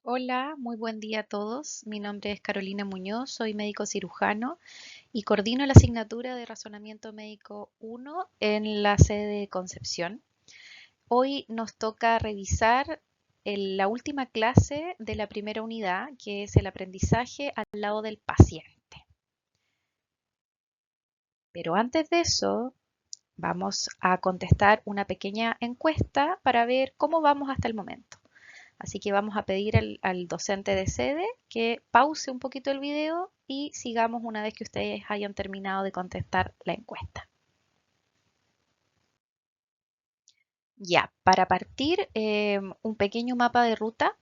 Hola, muy buen día a todos. Mi nombre es Carolina Muñoz, soy médico cirujano y coordino la asignatura de Razonamiento Médico 1 en la sede de Concepción. Hoy nos toca revisar la última clase de la primera unidad, que es el aprendizaje al lado del paciente. Pero antes de eso, vamos a contestar una pequeña encuesta para ver cómo vamos hasta el momento. Así que vamos a pedir al docente de sede que pause un poquito el video y sigamos una vez que ustedes hayan terminado de contestar la encuesta. Ya, para partir, un pequeño mapa de ruta.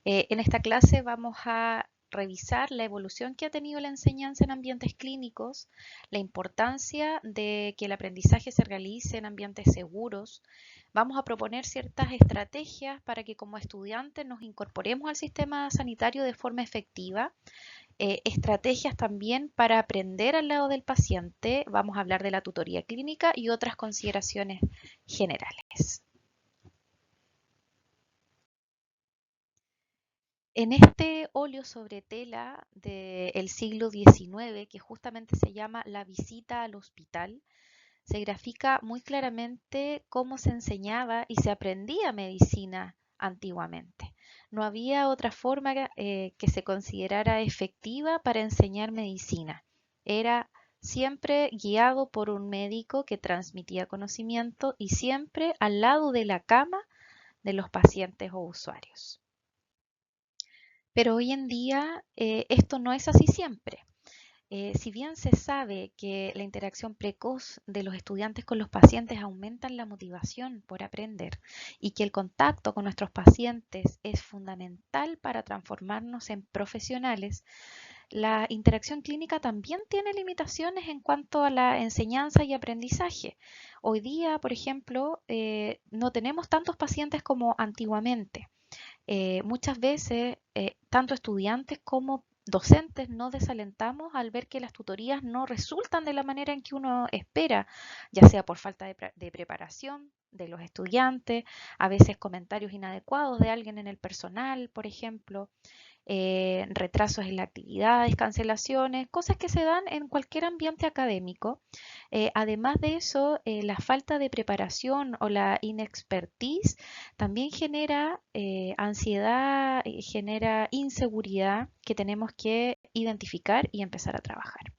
En esta clase vamos a revisar la evolución que ha tenido la enseñanza en ambientes clínicos, la importancia de que el aprendizaje se realice en ambientes seguros. Vamos a proponer ciertas estrategias para que como estudiantes nos incorporemos al sistema sanitario de forma efectiva. Estrategias también para aprender al lado del paciente. Vamos a hablar de la tutoría clínica y otras consideraciones generales. En este óleo sobre tela del siglo XIX, que justamente se llama La visita al hospital, se grafica muy claramente cómo se enseñaba y se aprendía medicina antiguamente. No había otra forma que se considerara efectiva para enseñar medicina. Era siempre guiado por un médico que transmitía conocimiento y siempre al lado de la cama de los pacientes o usuarios. Pero hoy en día esto no es así siempre. Si bien se sabe que la interacción precoz de los estudiantes con los pacientes aumenta la motivación por aprender y que el contacto con nuestros pacientes es fundamental para transformarnos en profesionales, la interacción clínica también tiene limitaciones en cuanto a la enseñanza y aprendizaje. Hoy día, por ejemplo, no tenemos tantos pacientes como antiguamente. Muchas veces, tanto estudiantes como docentes nos desalentamos al ver que las tutorías no resultan de la manera en que uno espera, ya sea por falta de preparación de los estudiantes, a veces comentarios inadecuados de alguien en el personal, por ejemplo, retrasos en las actividades, cancelaciones, cosas que se dan en cualquier ambiente académico. Además de eso, la falta de preparación o la inexpertise también genera ansiedad, genera inseguridad que tenemos que identificar y empezar a trabajar.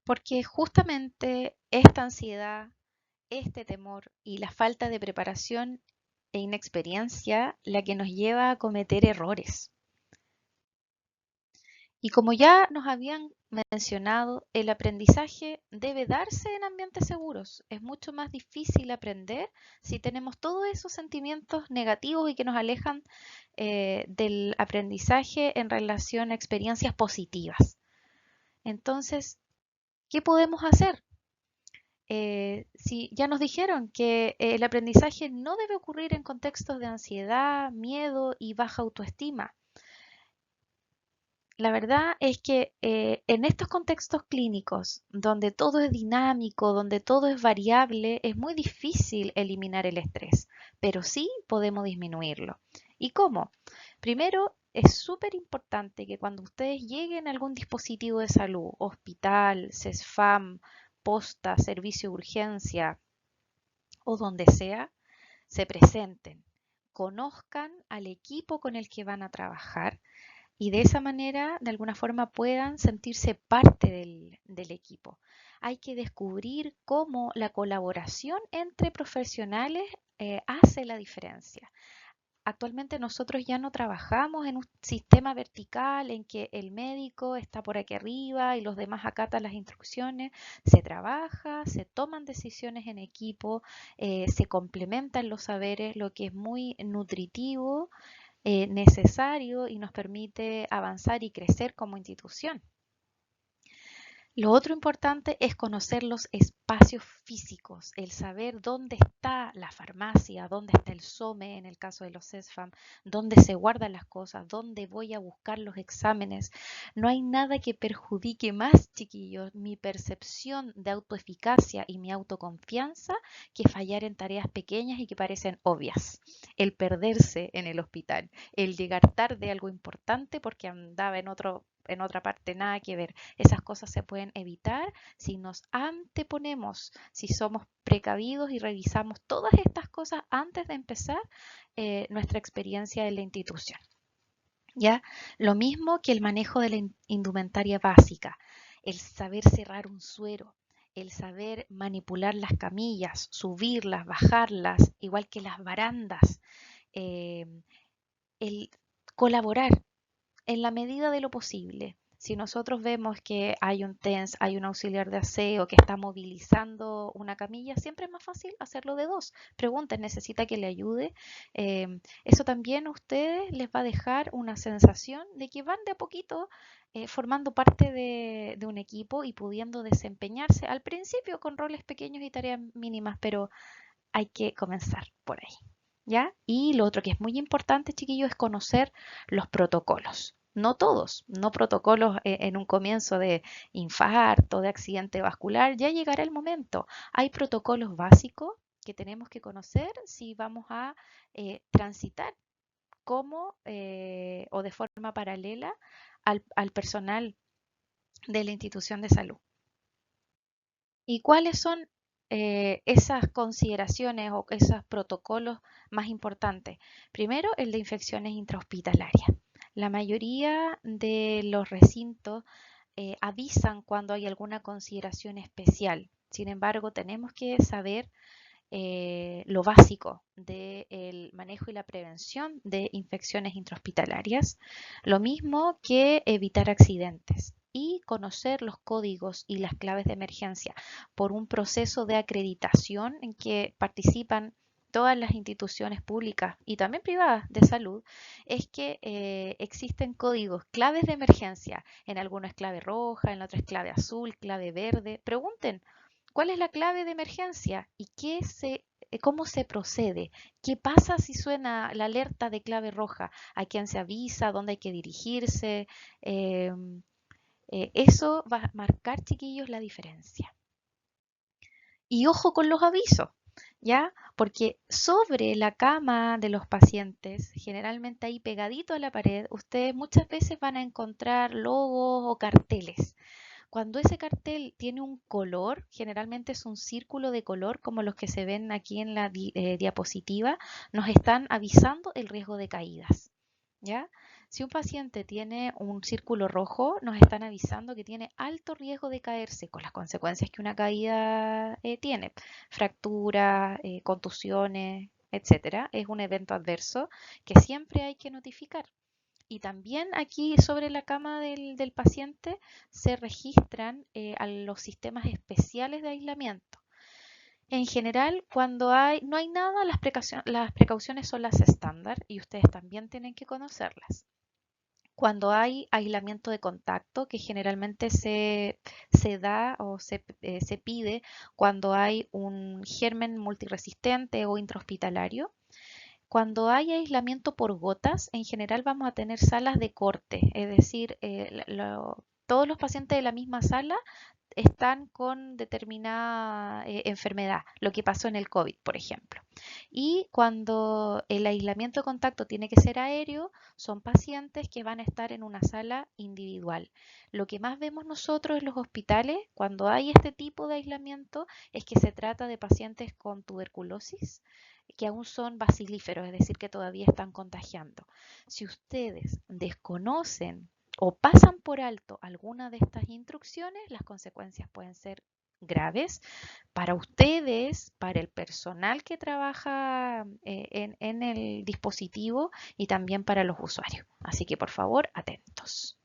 Porque justamente esta ansiedad, este temor y la falta de preparación e inexperiencia la que nos lleva a cometer errores. Y como ya nos habían mencionado, el aprendizaje debe darse en ambientes seguros. Es mucho más difícil aprender si tenemos todos esos sentimientos negativos y que nos alejan del aprendizaje en relación a experiencias positivas. Entonces, ¿qué podemos hacer? Si ya nos dijeron que el aprendizaje no debe ocurrir en contextos de ansiedad, miedo y baja autoestima. La verdad es que en estos contextos clínicos, donde todo es dinámico, donde todo es variable, es muy difícil eliminar el estrés, pero sí podemos disminuirlo. ¿Y cómo? Primero, es súper importante que cuando ustedes lleguen a algún dispositivo de salud, hospital, CESFAM, posta, servicio de urgencia o donde sea, se presenten, conozcan al equipo con el que van a trabajar y de esa manera, de alguna forma, puedan sentirse parte del equipo. Hay que descubrir cómo la colaboración entre profesionales hace la diferencia. Actualmente nosotros ya no trabajamos en un sistema vertical en que el médico está por aquí arriba y los demás acatan las instrucciones. Se trabaja, se toman decisiones en equipo, se complementan los saberes, lo que es muy nutritivo, necesario y nos permite avanzar y crecer como institución. Lo otro importante es conocer los espacios físicos, el saber dónde está la farmacia, dónde está el SOME en el caso de los CESFAM, dónde se guardan las cosas, dónde voy a buscar los exámenes. No hay nada que perjudique más, chiquillos, mi percepción de autoeficacia y mi autoconfianza que fallar en tareas pequeñas y que parecen obvias. El perderse en el hospital, el llegar tarde a algo importante porque andaba en otra parte, nada que ver. Esas cosas se pueden evitar si nos anteponemos, si somos precavidos y revisamos todas estas cosas antes de empezar nuestra experiencia en la institución. ¿Ya? Lo mismo que el manejo de la indumentaria básica, el saber cerrar un suero, el saber manipular las camillas, subirlas, bajarlas, igual que las barandas, eh, el colaborar en la medida de lo posible. Si nosotros vemos que hay un TENS, hay un auxiliar de aseo que está movilizando una camilla, siempre es más fácil hacerlo de dos. Pregunten, ¿necesita que le ayude? Eso también a ustedes les va a dejar una sensación de que van de a poquito formando parte de un equipo y pudiendo desempeñarse al principio con roles pequeños y tareas mínimas, pero hay que comenzar por ahí. ¿Ya? Y lo otro que es muy importante, chiquillos, es conocer los protocolos. No todos, no protocolos en un comienzo de infarto, de accidente vascular, ya llegará el momento. Hay protocolos básicos que tenemos que conocer si vamos a transitar como o de forma paralela al personal de la institución de salud. ¿Y cuáles son esas consideraciones o esos protocolos más importantes? Primero, el de infecciones intrahospitalarias. La mayoría de los recintos avisan cuando hay alguna consideración especial. Sin embargo, tenemos que saber lo básico del manejo y la prevención de infecciones intrahospitalarias, lo mismo que evitar accidentes y conocer los códigos y las claves de emergencia por un proceso de acreditación en que participan todas las instituciones públicas y también privadas de salud, es que existen códigos, claves de emergencia. En algunos es clave roja, en otros es clave azul, clave verde. Pregunten, ¿cuál es la clave de emergencia y cómo se procede? ¿Qué pasa si suena la alerta de clave roja? ¿A quién se avisa? ¿Dónde hay que dirigirse? Eh, Eso va a marcar, chiquillos, la diferencia. Y ojo con los avisos, ¿ya? Porque sobre la cama de los pacientes, generalmente ahí pegadito a la pared, ustedes muchas veces van a encontrar logos o carteles. Cuando ese cartel tiene un color, generalmente es un círculo de color como los que se ven aquí en la diapositiva, nos están avisando el riesgo de caídas. ¿Ya? Si un paciente tiene un círculo rojo, nos están avisando que tiene alto riesgo de caerse con las consecuencias que una caída tiene, fracturas, contusiones, etcétera. Es un evento adverso que siempre hay que notificar. Y también aquí sobre la cama del paciente se registran a los sistemas especiales de aislamiento. En general, cuando no hay nada, las precauciones son las estándar y ustedes también tienen que conocerlas. Cuando hay aislamiento de contacto, que generalmente se da o se pide cuando hay un germen multiresistente o intrahospitalario, cuando hay aislamiento por gotas, en general vamos a tener salas de corte, es decir, todos los pacientes de la misma sala están con determinada enfermedad, lo que pasó en el COVID, por ejemplo. Y cuando el aislamiento de contacto tiene que ser aéreo, son pacientes que van a estar en una sala individual. Lo que más vemos nosotros en los hospitales, cuando hay este tipo de aislamiento, es que se trata de pacientes con tuberculosis que aún son bacilíferos, es decir, que todavía están contagiando. Si ustedes desconocen o pasan por alto alguna de estas instrucciones, las consecuencias pueden ser graves para ustedes, para el personal que trabaja en el dispositivo y también para los usuarios. Así que por favor, atentos.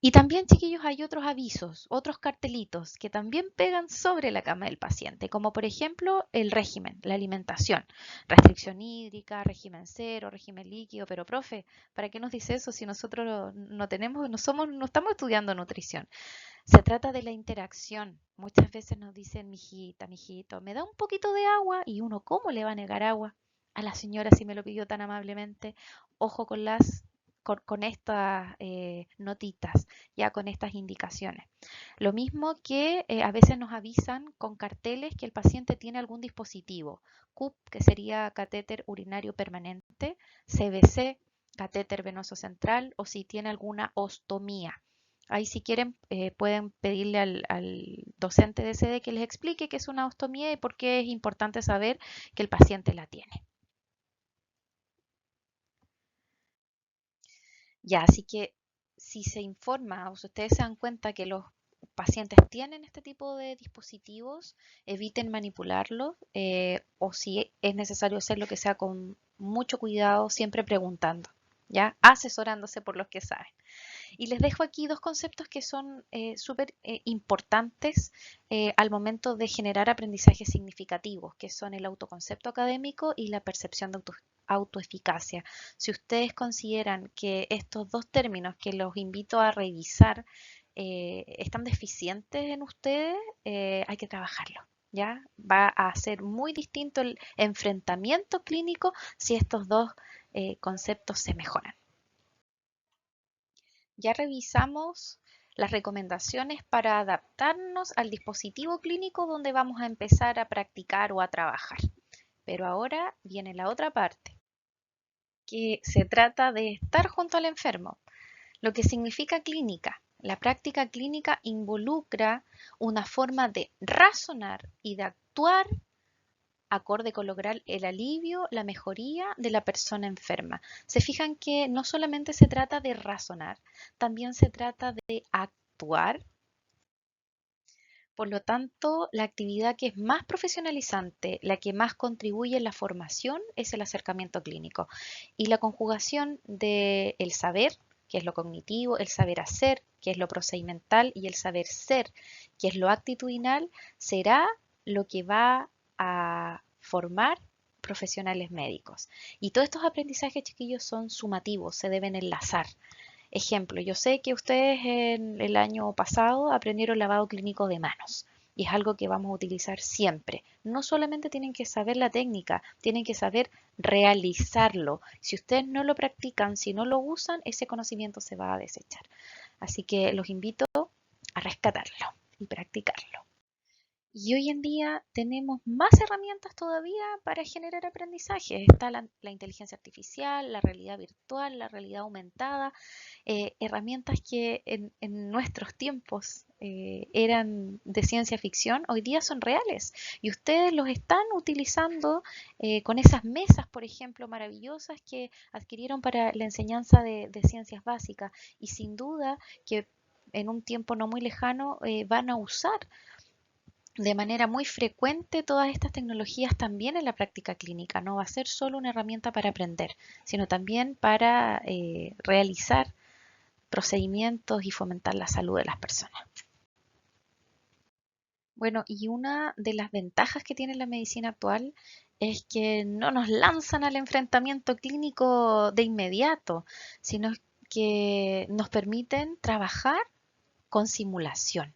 Y también, chiquillos, hay otros avisos, otros cartelitos que también pegan sobre la cama del paciente, como por ejemplo el régimen, la alimentación, restricción hídrica, régimen cero, régimen líquido. Pero profe, ¿para qué nos dice eso si nosotros no tenemos, no estamos estudiando nutrición? Se trata de la interacción. Muchas veces nos dicen, mijita, mijito, me da un poquito de agua, y uno, ¿cómo le va a negar agua a la señora si me lo pidió tan amablemente? Ojo con con estas notitas, ya con estas indicaciones. Lo mismo que a veces nos avisan con carteles que el paciente tiene algún dispositivo, CUP, que sería catéter urinario permanente, CVC, catéter venoso central, o si tiene alguna ostomía. Ahí si quieren pueden pedirle al docente de sede que les explique qué es una ostomía y por qué es importante saber que el paciente la tiene. Ya, así que si se informa o si ustedes se dan cuenta que los pacientes tienen este tipo de dispositivos, eviten manipularlos, o si es necesario hacerlo, que sea con mucho cuidado, siempre preguntando, ya, asesorándose por los que saben. Y les dejo aquí dos conceptos que son súper importantes al momento de generar aprendizajes significativos, que son el autoconcepto académico y la percepción de autoeficacia. Si ustedes consideran que estos dos términos que los invito a revisar están deficientes en ustedes, hay que trabajarlo. ¿Ya? Va a ser muy distinto el enfrentamiento clínico si estos dos conceptos se mejoran. Ya revisamos las recomendaciones para adaptarnos al dispositivo clínico donde vamos a empezar a practicar o a trabajar. Pero ahora viene la otra parte, que se trata de estar junto al enfermo, lo que significa clínica. La práctica clínica involucra una forma de razonar y de actuar acorde con lograr el alivio, la mejoría de la persona enferma. Se fijan que no solamente se trata de razonar, también se trata de actuar. Por lo tanto, la actividad que es más profesionalizante, la que más contribuye en la formación, es el acercamiento clínico. Y la conjugación del saber, que es lo cognitivo, el saber hacer, que es lo procedimental, y el saber ser, que es lo actitudinal, será lo que va a formar profesionales médicos. Y todos estos aprendizajes, chiquillos, son sumativos, se deben enlazar. Ejemplo, yo sé que ustedes en el año pasado aprendieron lavado clínico de manos y es algo que vamos a utilizar siempre. No solamente tienen que saber la técnica, tienen que saber realizarlo. Si ustedes no lo practican, si no lo usan, ese conocimiento se va a desechar. Así que los invito a rescatarlo y practicarlo. Y hoy en día tenemos más herramientas todavía para generar aprendizaje. Está la inteligencia artificial, la realidad virtual, la realidad aumentada, herramientas que en nuestros tiempos eran de ciencia ficción, hoy día son reales y ustedes los están utilizando con esas mesas, por ejemplo, maravillosas que adquirieron para la enseñanza de ciencias básicas, y sin duda que en un tiempo no muy lejano van a usar de manera muy frecuente todas estas tecnologías también en la práctica clínica. No va a ser solo una herramienta para aprender, sino también para realizar procedimientos y fomentar la salud de las personas. Bueno, y una de las ventajas que tiene la medicina actual es que no nos lanzan al enfrentamiento clínico de inmediato, sino que nos permiten trabajar con simulación,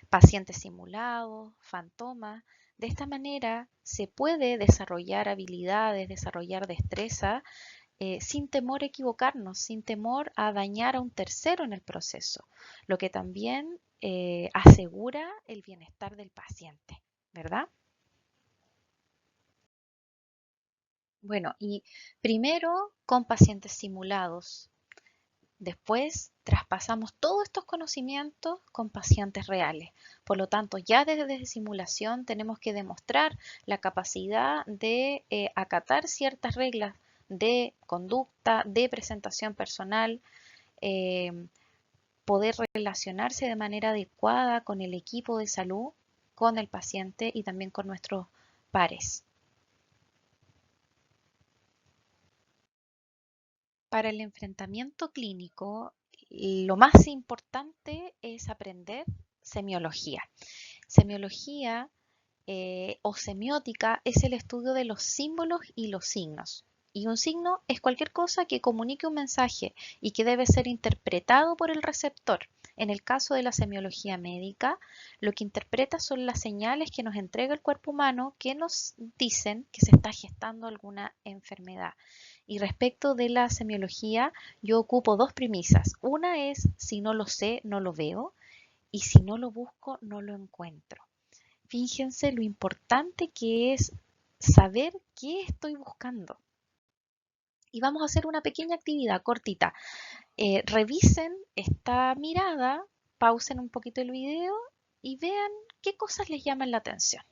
pacientes simulados, fantomas. De esta manera se puede desarrollar habilidades, desarrollar destreza sin temor a equivocarnos, sin temor a dañar a un tercero en el proceso, lo que también asegura el bienestar del paciente, ¿verdad? Bueno, y primero con pacientes simulados. Después traspasamos todos estos conocimientos con pacientes reales. Por lo tanto, ya desde simulación tenemos que demostrar la capacidad de acatar ciertas reglas de conducta, de presentación personal, eh, poder relacionarse de manera adecuada con el equipo de salud, con el paciente y también con nuestros pares. Para el enfrentamiento clínico, lo más importante es aprender semiología. Semiología o semiótica es el estudio de los símbolos y los signos. Y un signo es cualquier cosa que comunique un mensaje y que debe ser interpretado por el receptor. En el caso de la semiología médica, lo que interpreta son las señales que nos entrega el cuerpo humano que nos dicen que se está gestando alguna enfermedad. Y respecto de la semiología, yo ocupo dos premisas. Una es, si no lo sé, no lo veo, y si no lo busco, no lo encuentro. Fíjense lo importante que es saber qué estoy buscando. Y vamos a hacer una pequeña actividad cortita. Revisen esta mirada, pausen un poquito el video y vean qué cosas les llaman la atención.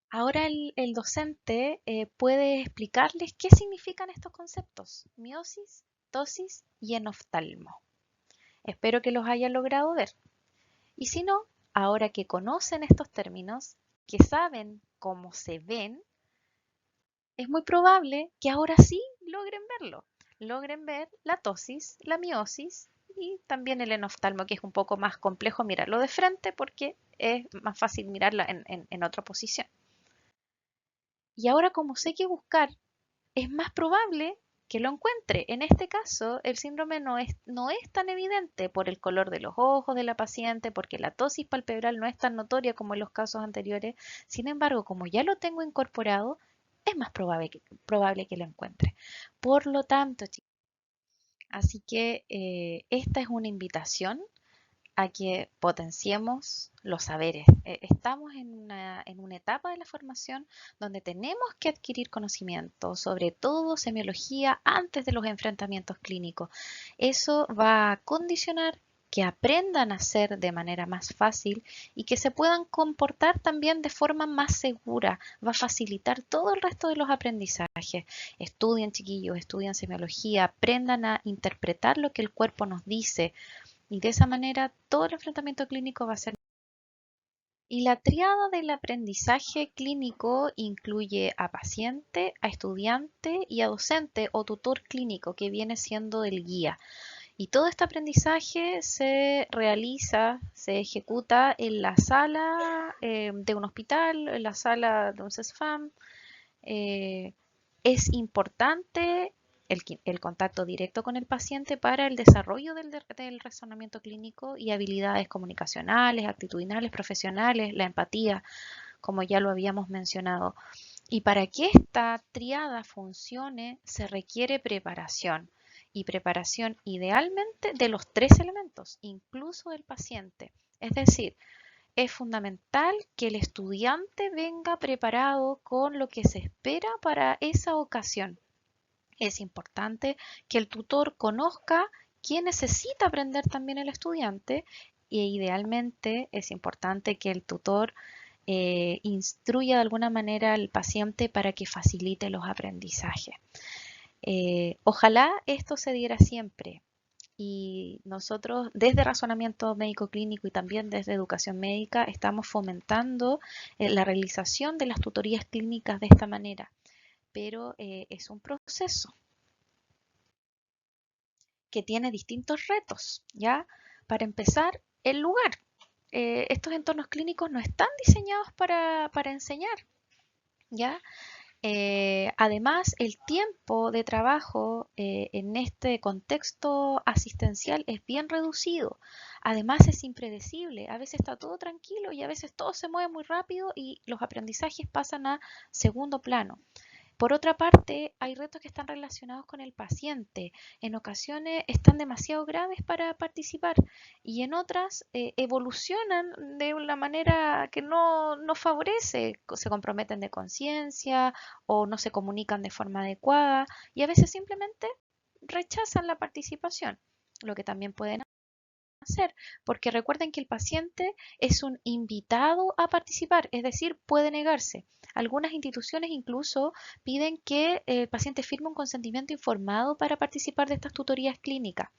Ahora el docente puede explicarles qué significan estos conceptos: miosis, tosis y enoftalmo. Espero que los hayan logrado ver. Y si no, ahora que conocen estos términos, que saben cómo se ven, es muy probable que ahora sí logren verlo. Logren ver la tosis, la miosis y también el enoftalmo, que es un poco más complejo mirarlo de frente porque es más fácil mirarla en otra posición. Y ahora, como sé qué buscar, es más probable que lo encuentre. En este caso, el síndrome no es tan evidente por el color de los ojos de la paciente, porque la tosis palpebral no es tan notoria como en los casos anteriores. Sin embargo, como ya lo tengo incorporado, es más probable que lo encuentre. Por lo tanto, chicos, así que esta es una invitación a que potenciemos los saberes. Estamos en una etapa de la formación donde tenemos que adquirir conocimiento, sobre todo semiología, antes de los enfrentamientos clínicos. Eso va a condicionar que aprendan a hacer de manera más fácil y que se puedan comportar también de forma más segura. Va a facilitar todo el resto de los aprendizajes. Estudien, chiquillos, estudien semiología, aprendan a interpretar lo que el cuerpo nos dice, y de esa manera todo el enfrentamiento clínico va a ser. Y la triada del aprendizaje clínico incluye a paciente, a estudiante y a docente o tutor clínico, que viene siendo el guía. Y todo este aprendizaje se realiza, se ejecuta en la sala de un hospital, en la sala de un CESFAM. Es importante el contacto directo con el paciente para el desarrollo del razonamiento clínico y habilidades comunicacionales, actitudinales, profesionales, la empatía, como ya lo habíamos mencionado. Y para que esta triada funcione, se requiere preparación. Y preparación idealmente de los tres elementos, incluso del paciente. Es decir, es fundamental que el estudiante venga preparado con lo que se espera para esa ocasión. Es importante que el tutor conozca qué necesita aprender también el estudiante, e idealmente es importante que el tutor instruya de alguna manera al paciente para que facilite los aprendizajes. Ojalá esto se diera siempre. Y nosotros desde razonamiento médico clínico y también desde educación médica estamos fomentando la realización de las tutorías clínicas de esta manera, pero es un proceso que tiene distintos retos, ¿ya? Para empezar, el lugar. Estos entornos clínicos no están diseñados para enseñar, ¿ya? Además, el tiempo de trabajo en este contexto asistencial es bien reducido. Además, es impredecible. A veces está todo tranquilo y a veces todo se mueve muy rápido y los aprendizajes pasan a segundo plano. Por otra parte, hay retos que están relacionados con el paciente. En ocasiones están demasiado graves para participar y en otras evolucionan de una manera que no favorece, se comprometen de conciencia o no se comunican de forma adecuada y a veces simplemente rechazan la participación, lo que también pueden hacer, porque recuerden que el paciente es un invitado a participar, es decir, puede negarse. Algunas instituciones incluso piden que el paciente firme un consentimiento informado para participar de estas tutorías clínicas.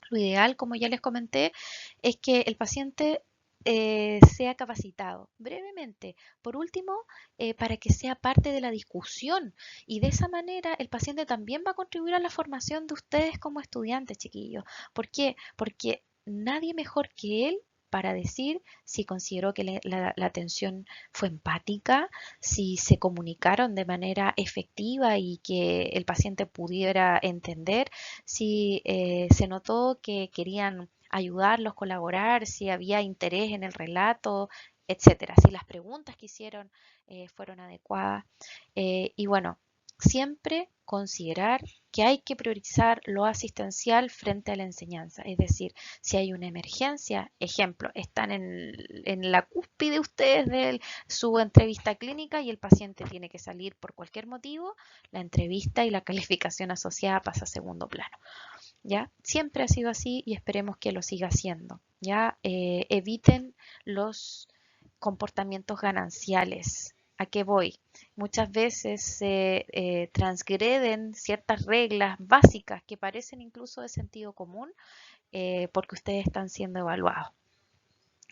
Lo ideal, como ya les comenté, es que el paciente sea capacitado brevemente. Por último, para que sea parte de la discusión y de esa manera el paciente también va a contribuir a la formación de ustedes como estudiantes, chiquillos. ¿Por qué? Porque nadie mejor que él para decir si consideró que la atención fue empática, si se comunicaron de manera efectiva y que el paciente pudiera entender, si se notó que querían ayudarlos, colaborar, si había interés en el relato, etcétera, si las preguntas que hicieron fueron adecuadas. Y bueno, siempre considerar que hay que priorizar lo asistencial frente a la enseñanza. Es decir, si hay una emergencia, ejemplo, están en la cúspide ustedes de su entrevista clínica y el paciente tiene que salir por cualquier motivo, la entrevista y la calificación asociada pasa a segundo plano. ¿Ya? Siempre ha sido así y esperemos que lo siga siendo, ¿ya? Eviten los comportamientos gananciales. ¿A qué voy? Muchas veces se transgreden ciertas reglas básicas que parecen incluso de sentido común porque ustedes están siendo evaluados.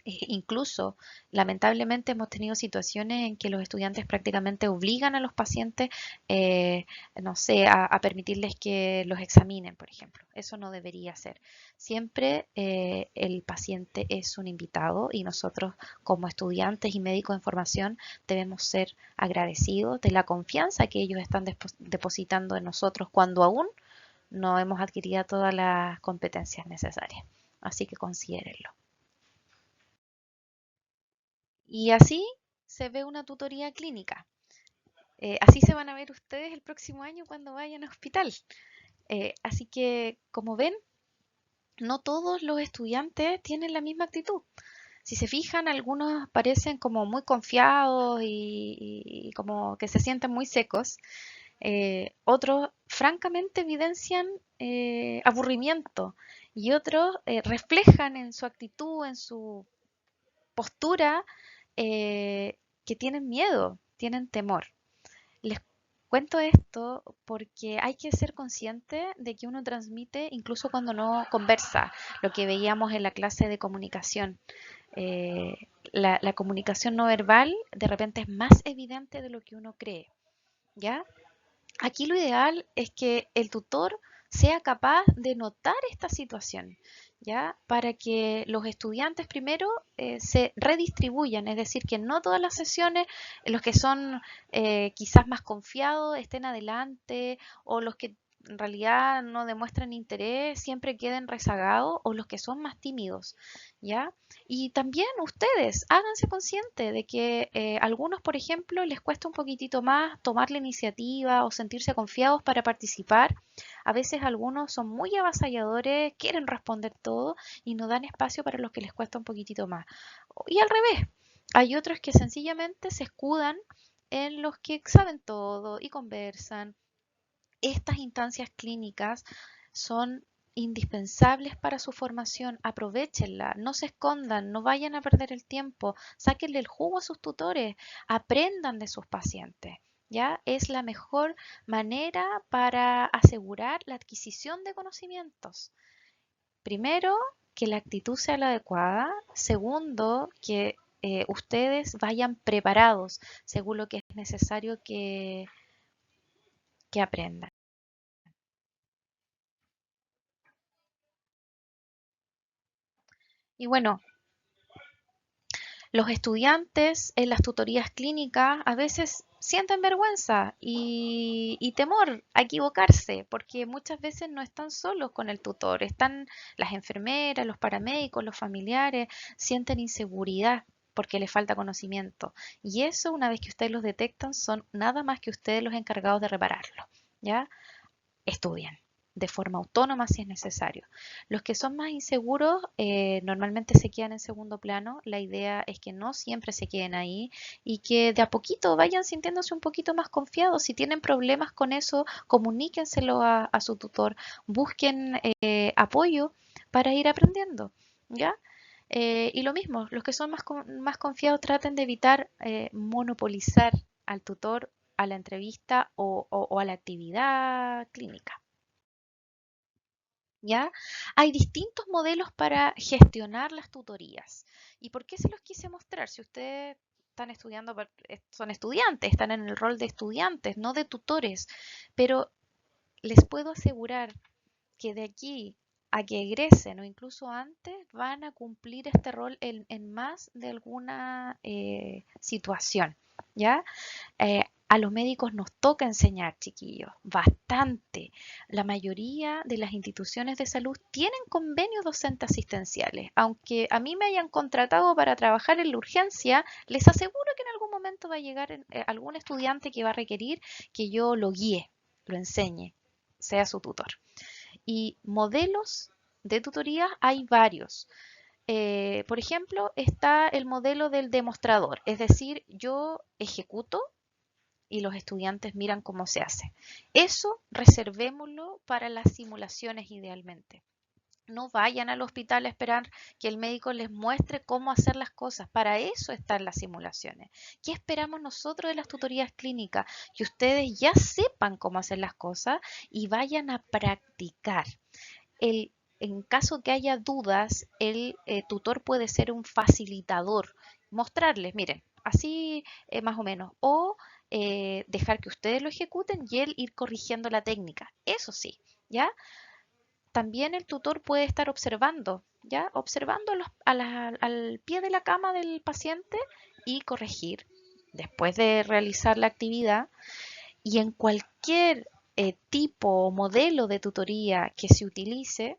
Incluso, lamentablemente, hemos tenido situaciones en que los estudiantes prácticamente obligan a los pacientes, eh, no sé, a permitirles que los examinen, por ejemplo. Eso no debería ser. Siempre el paciente es un invitado y nosotros, como estudiantes y médicos en formación, debemos ser agradecidos de la confianza que ellos están depositando en nosotros cuando aún no hemos adquirido todas las competencias necesarias. Así que considérenlo. Y así se ve una tutoría clínica. Así se van a ver ustedes el próximo año cuando vayan a hospital. Así que, como ven, no todos los estudiantes tienen la misma actitud. Si se fijan, algunos parecen como muy confiados y como que se sienten muy secos. Otros, francamente, evidencian aburrimiento y otros reflejan en su actitud, en su postura, que tienen miedo, tienen temor. Les cuento esto porque hay que ser consciente de que uno transmite incluso cuando no conversa, lo que veíamos en la clase de comunicación. Eh, la comunicación no verbal de repente es más evidente de lo que uno cree, ¿ya? Aquí lo ideal es que el tutor sea capaz de notar esta situación, ¿ya? Para que los estudiantes primero se redistribuyan, es decir, que no todas las sesiones, los que son quizás más confiados estén adelante o los que en realidad no demuestran interés siempre queden rezagados o los que son más tímidos, ¿ya? Y también ustedes háganse conscientes de que algunos, por ejemplo, les cuesta un poquitito más tomar la iniciativa o sentirse confiados para participar. A veces algunos son muy avasalladores, quieren responder todo y no dan espacio para los que les cuesta un poquitito más. Y al revés, hay otros que sencillamente se escudan en los que saben todo y conversan. Estas instancias clínicas son indispensables para su formación, aprovéchenla, no se escondan, no vayan a perder el tiempo, sáquenle el jugo a sus tutores, aprendan de sus pacientes. ¿Ya? Es la mejor manera para asegurar la adquisición de conocimientos. Primero, que la actitud sea la adecuada. Segundo, que ustedes vayan preparados según lo que es necesario que aprendan. Y bueno, los estudiantes en las tutorías clínicas a veces sienten vergüenza y temor a equivocarse, porque muchas veces no están solos con el tutor, están las enfermeras, los paramédicos, los familiares, sienten inseguridad porque les falta conocimiento. Y eso, una vez que ustedes los detectan, son nada más que ustedes los encargados de repararlo, ¿ya? Estudien de forma autónoma si es necesario. Los que son más inseguros normalmente se quedan en segundo plano. La idea es que no siempre se queden ahí y que de a poquito vayan sintiéndose un poquito más confiados. Si tienen problemas con eso, comuníquenselo a su tutor, busquen apoyo para ir aprendiendo, ¿ya? Y lo mismo, los que son más confiados traten de evitar monopolizar al tutor a la entrevista o a la actividad clínica. ¿Ya? Hay distintos modelos para gestionar las tutorías. ¿Y por qué se los quise mostrar? Si ustedes están estudiando, son estudiantes, están en el rol de estudiantes, no de tutores, pero les puedo asegurar que de aquí a que egresen o incluso antes van a cumplir este rol en más de alguna situación, ¿ya? A los médicos nos toca enseñar, chiquillos, bastante. La mayoría de las instituciones de salud tienen convenios docentes asistenciales. Aunque a mí me hayan contratado para trabajar en la urgencia, les aseguro que en algún momento va a llegar algún estudiante que va a requerir que yo lo guíe, lo enseñe, sea su tutor. Y modelos de tutoría hay varios. Por ejemplo, está el modelo del demostrador, es decir, yo ejecuto y los estudiantes miran cómo se hace. Eso reservémoslo para las simulaciones idealmente. No vayan al hospital a esperar que el médico les muestre cómo hacer las cosas. Para eso están las simulaciones. ¿Qué esperamos nosotros de las tutorías clínicas? Que ustedes ya sepan cómo hacer las cosas y vayan a practicar. En caso que haya dudas, el tutor puede ser un facilitador, mostrarles, miren, así más o menos, o dejar que ustedes lo ejecuten y él ir corrigiendo la técnica. Eso sí, ¿ya? También el tutor puede estar observando, ¿ya? Observando al pie de la cama del paciente y corregir después de realizar la actividad. Y en cualquier tipo o modelo de tutoría que se utilice,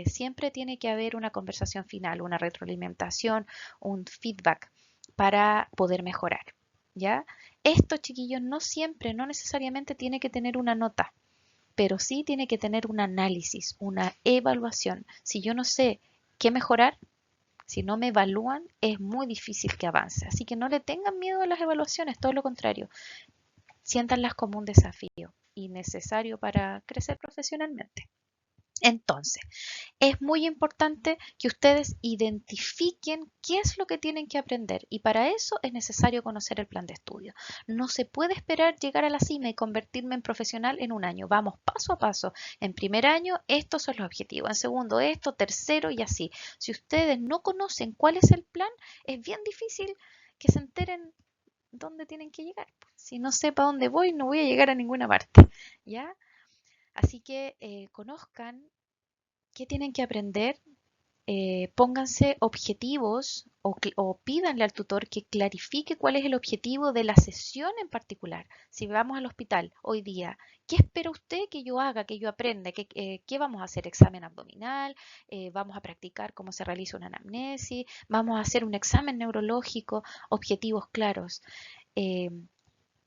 siempre tiene que haber una conversación final, una retroalimentación, un feedback para poder mejorar, ¿ya? Esto, chiquillos, no siempre, no necesariamente tiene que tener una nota, pero sí tiene que tener un análisis, una evaluación. Si yo no sé qué mejorar, si no me evalúan, es muy difícil que avance. Así que no le tengan miedo a las evaluaciones, todo lo contrario, siéntanlas como un desafío y necesario para crecer profesionalmente. Entonces, es muy importante que ustedes identifiquen qué es lo que tienen que aprender y para eso es necesario conocer el plan de estudio. No se puede esperar llegar a la cima y convertirme en profesional en un año. Vamos paso a paso. En primer año, estos son los objetivos. En segundo, esto, tercero y así. Si ustedes no conocen cuál es el plan, es bien difícil que se enteren dónde tienen que llegar. Si no sé para dónde voy, no voy a llegar a ninguna parte. ¿Ya? Así que conozcan qué tienen que aprender, pónganse objetivos o pídanle al tutor que clarifique cuál es el objetivo de la sesión en particular. Si vamos al hospital hoy día, ¿qué espera usted que yo haga, que yo aprenda? ¿Qué vamos a hacer? ¿Examen abdominal? ¿Vamos a practicar cómo se realiza una anamnesis? ¿Vamos a hacer un examen neurológico? Objetivos claros. Eh,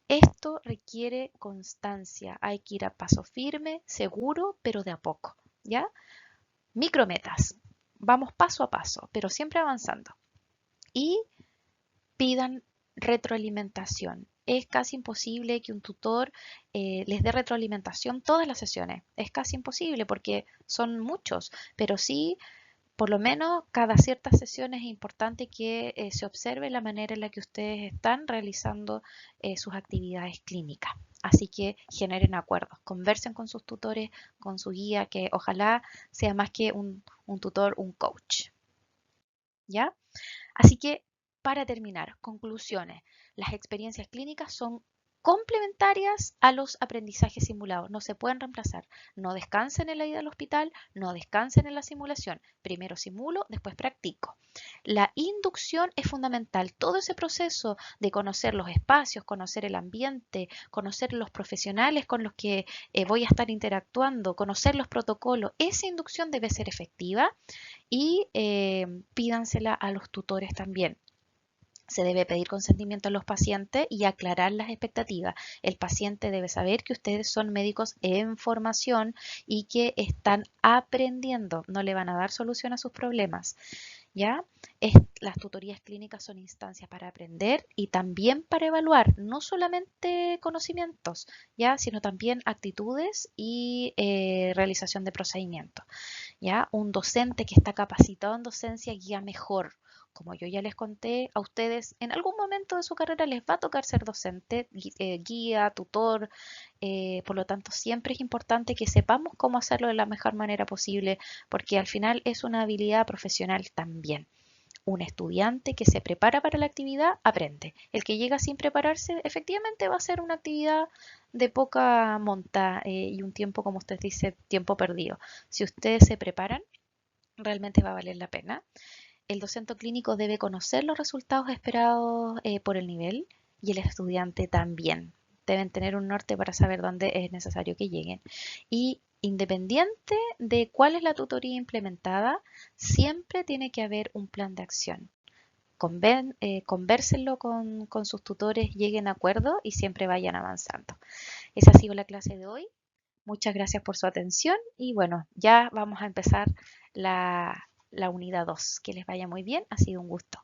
Esto requiere constancia, hay que ir a paso firme, seguro, pero de a poco, ¿ya? Micrometas, vamos paso a paso, pero siempre avanzando. Y pidan retroalimentación. Es casi imposible que un tutor les dé retroalimentación todas las sesiones. Es casi imposible porque son muchos, pero sí por lo menos cada ciertas sesiones es importante que se observe la manera en la que ustedes están realizando sus actividades clínicas. Así que generen acuerdos, conversen con sus tutores, con su guía, que ojalá sea más que un tutor, un coach. ¿Ya? Así que, para terminar, conclusiones. Las experiencias clínicas son complementarias a los aprendizajes simulados, no se pueden reemplazar. No descansen en la ida al hospital, no descansen en la simulación. Primero simulo, después practico. La inducción es fundamental. Todo ese proceso de conocer los espacios, conocer el ambiente, conocer los profesionales con los que voy a estar interactuando, conocer los protocolos, esa inducción debe ser efectiva y pídansela a los tutores también. Se debe pedir consentimiento a los pacientes y aclarar las expectativas. El paciente debe saber que ustedes son médicos en formación y que están aprendiendo, no le van a dar solución a sus problemas. ¿Ya? Las tutorías clínicas son instancias para aprender y también para evaluar, no solamente conocimientos, ¿ya? Sino también actitudes y realización de procedimientos. ¿Ya? Un docente que está capacitado en docencia guía mejor, Como yo ya les conté, a ustedes en algún momento de su carrera les va a tocar ser docente, guía, tutor, por lo tanto siempre es importante que sepamos cómo hacerlo de la mejor manera posible, porque al final es una habilidad profesional también. Un estudiante que se prepara para la actividad aprende. El que llega sin prepararse efectivamente va a ser una actividad de poca monta y un tiempo, como usted dice, tiempo perdido. Si ustedes se preparan, realmente va a valer la pena. El docente clínico debe conocer los resultados esperados por el nivel y el estudiante también. Deben tener un norte para saber dónde es necesario que lleguen. Y independiente de cuál es la tutoría implementada, siempre tiene que haber un plan de acción. Convérsenlo con sus tutores, lleguen a acuerdo y siempre vayan avanzando. Esa ha sido la clase de hoy. Muchas gracias por su atención y bueno, ya vamos a empezar la unidad 2. Que les vaya muy bien, ha sido un gusto.